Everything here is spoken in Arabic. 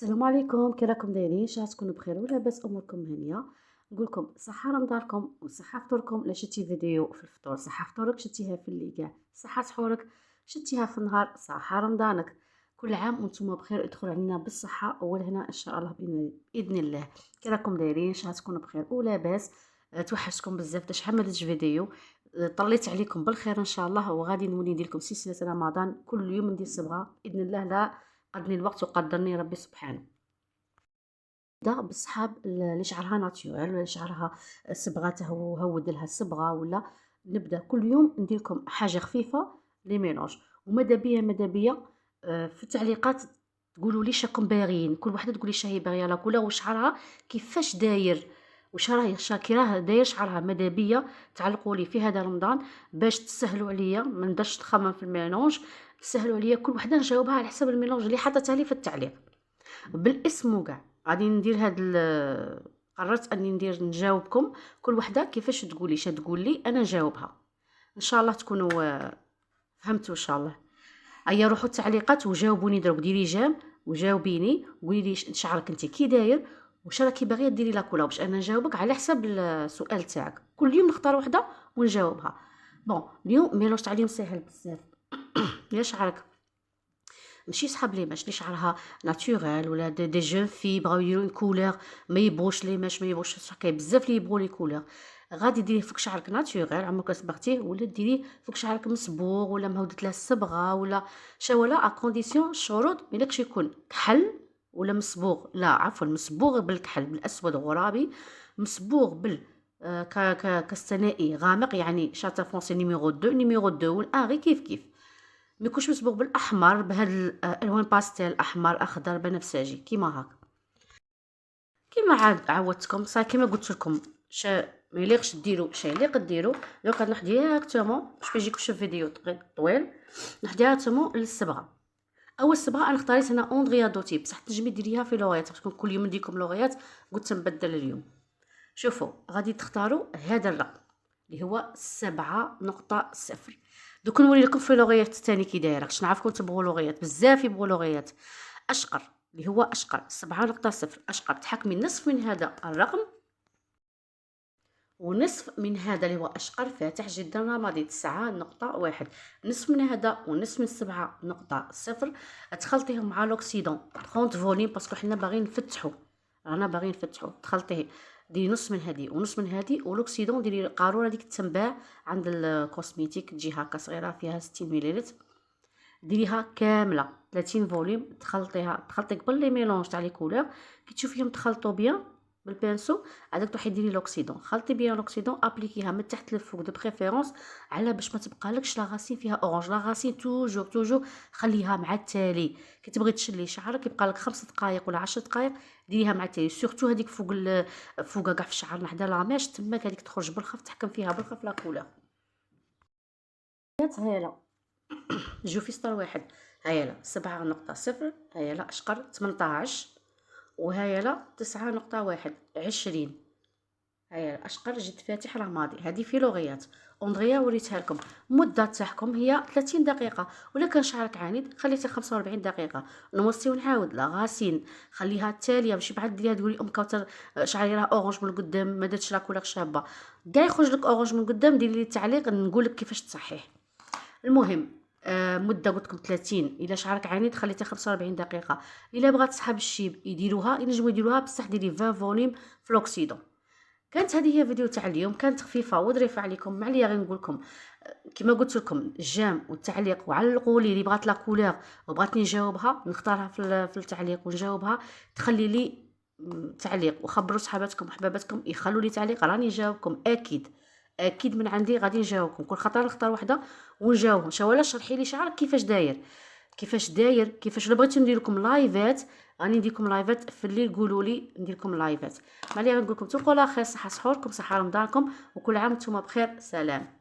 السلام عليكم، كي راكم دايرين؟ شا تكونوا بخير ولاباس اموركم هانيه. نقول لكم صحه رمضانكم وصحه فطوركم. لا شتي فيديو في الفطور صحه فطورك، شتيها في الليل كاع صحه سحورك، شتيها في النهار صحه رمضانك. كل عام وانتم بخير، ادخلوا علينا بالصحه والهنا ان شاء الله باذن الله. كي راكم دايرين؟ شا تكونوا بخير ولاباس. توحشتكم بزاف، باش حملتش فيديو. طليت عليكم بالخير ان شاء الله، وغادي نولي ندير لكم سلسله رمضان كل يوم ندير صبغه باذن الله. لا قدني الوقت وقدرني ربي سبحانه. نبدا بالصحاب اللي شعرها ناتوريل، ولا شعرها صبغته هود لها الصبغه، ولا نبدا كل يوم ندير لكم حاجه خفيفه لي ميلونج. وماذا بيا ماذا بيا في التعليقات تقولوا لي شاكم باغيين، كل وحده تقول لي شاهي باغيه لا كولور وشعرها كيفاش داير، وش راهي شاكراه داير شعرها. ماذا بيا تعلقوا لي في هذا رمضان باش تسهلوا عليا، ما نبداش نخمم في الميلونج، تسهلوا عليا كل وحده نجاوبها على حسب الميلونج اللي حطيتها لي في التعليق بالاسم وكاع. غادي ندير قررت اني نجاوبكم كل وحده كيفاش تقولي شا تقول لي انا نجاوبها. ان شاء الله تكونوا فهمتوا ان شاء الله. هيا روحوا التعليقات وجاوبوني دروك، ديري جيم وجاوبيني وقولي لي شعرك انت كي داير، واش راكي باغيه ديري لا كولا باش انا نجاوبك على حسب السؤال تاعك. كل يوم نختار وحده ونجاوبها. بون اليوم ميلونج تاع اليوم ساهل بزاف. يا شعرك ماشي صحاب لي ماش اللي شعرها ناتوريل، ولا دي جون في بغاو يديروا كولور ما يبغوش لي ماش، ما يبغوش كاين بزاف اللي يبغوا لي كولور. غادي ديريه فوق شعرك ناتوريل عمرك صبغتيه، ولا ديريه فوق شعرك مصبوغ ولا مهودت له الصبغه ولا ولا ا كونديسيون الشروط ما يليقش يكون كحل ولا مصبوغ، لا عفوا مصبوغ بالكحل بالاسود غرابي، مصبوغ بال كستنائي غامق، يعني شاتا فونسي نيميرو 2 نيميرو 2 والان غير كيف كيف. ما يكونش مصبوغ بالاحمر بهاد الالوان باستيل، احمر اخضر بنفسجي كيما هاك. كيما عودتكم صافي، كيما قلت لكم شا ما يليقش ديروا شا يليق ديروا. دوك نروح ديريكتومون باش ما يجيكمش الفيديو طويل، نروح ديريكتومون للصبغه. اول صبغه انا اختاريت انا اندريا دوتي، بصح تنجمي ديريها في لوغيات باش كل يوم نديركم لوغيات، قلت نبدل اليوم. شوفوا غادي تختاروا هذا الرقم اللي هو 7.0. دوك نوري لكم في لغيات الثاني كي دايره، باش نعرفكم تبغوا لغيات بزاف يبغوا لغيات. اشقر اللي هو اشقر 7.0 اشقر، تحكمي نصف من هذا الرقم ونصف من هذا اللي هو اشقر فاتح جدا رمادي 9.1. نصف من هذا ونصف من 7.0 تخلطيهم مع لوكسيدون 30 فوليم، باسكو حنا باغيين نفتحوا، رانا باغيين نفتحوا. تخلطيه ديري نص من هذه ونص من هذه، ولوكسيدون ديري قاروره ديك تنباع عند الكوسميتيك تجي هكا صغيره فيها 60 مليلتر، ديريها كامله 30 فوليوم. تخلطي قبل لي ميلونج تاع لي كولور، كي تشوفيهم تخلطوا بيان بالبانسو عادك تروحي ديري لوكسيدون، خلطي بيان لوكسيدون ابليكيها من تحت للفوق دو بريفيرونس، على باش ما تبقالكش لا غاسين فيها اورانج. لا غاسين توجور خليها مع التالي. كي تبغي تشلي شعرك يبقى لك 5 دقائق ولا 10 دقائق، ديريها مع التالي. سورتو هذيك فوق كاع في الشعر حدا لاماش تماك، هذيك تخرج بالخف تحكم فيها بالخف لا كولور. هايله جوفي ستار واحد، هايله 7.0، هايله اشقر 18، وهايله 9.1 20. هايله اشقر جد فاتح رمادي. هذه في لغيات اندريا وريتها لكم. المده تاعكم هي 30 دقيقه، ولا كان شعرك عنيد خليتها 45 دقيقه. نوصي ونعاود لا غاسين خليها التاليه، ماشي بعد ديريها تقولي كوثر شعري راه اورانج من القدام ما درتش لا كولور شابه، كاع يخرج لك اورانج من القدام ديري لي التعليق نقول لك كيفاش تصحيه. المهم مده قلت لكم 30. الا شعرك عنيد خليتها 45 دقيقه. الا بغات صحاب الشيب يديروها ينجموا يديروها، بصح ديري 20 فوليوم في لوكسيدون. كانت هذه هي فيديو تاع اليوم، كانت خفيفه وظريفه عليكم. معليا غير نقول لكم كما قلت لكم الجام والتعليق، وعلقوا لي اللي بغات لا كولور وبغاتني نجاوبها نختارها في التعليق ونجاوبها. تخلي لي تعليق وخبروا صحاباتكم وحباباتكم يخلوا لي تعليق، راني نجاوبكم اكيد. اكيد من عندي غادي نجاوبكم، كل خطره نختار وحده ونجاوبهم. ولا شرحي لي شعرك كيفاش داير، كيفاش لو بغيتو ندير لكم لايفات راني ندير لكم لايفات في الليل، قولوا لي ندير لكم لايفات. مالي غنقول لكم تبقوا على خير، صحه سحوركم، صحه رمضانكم، وكل عام وانتم بخير. سلام.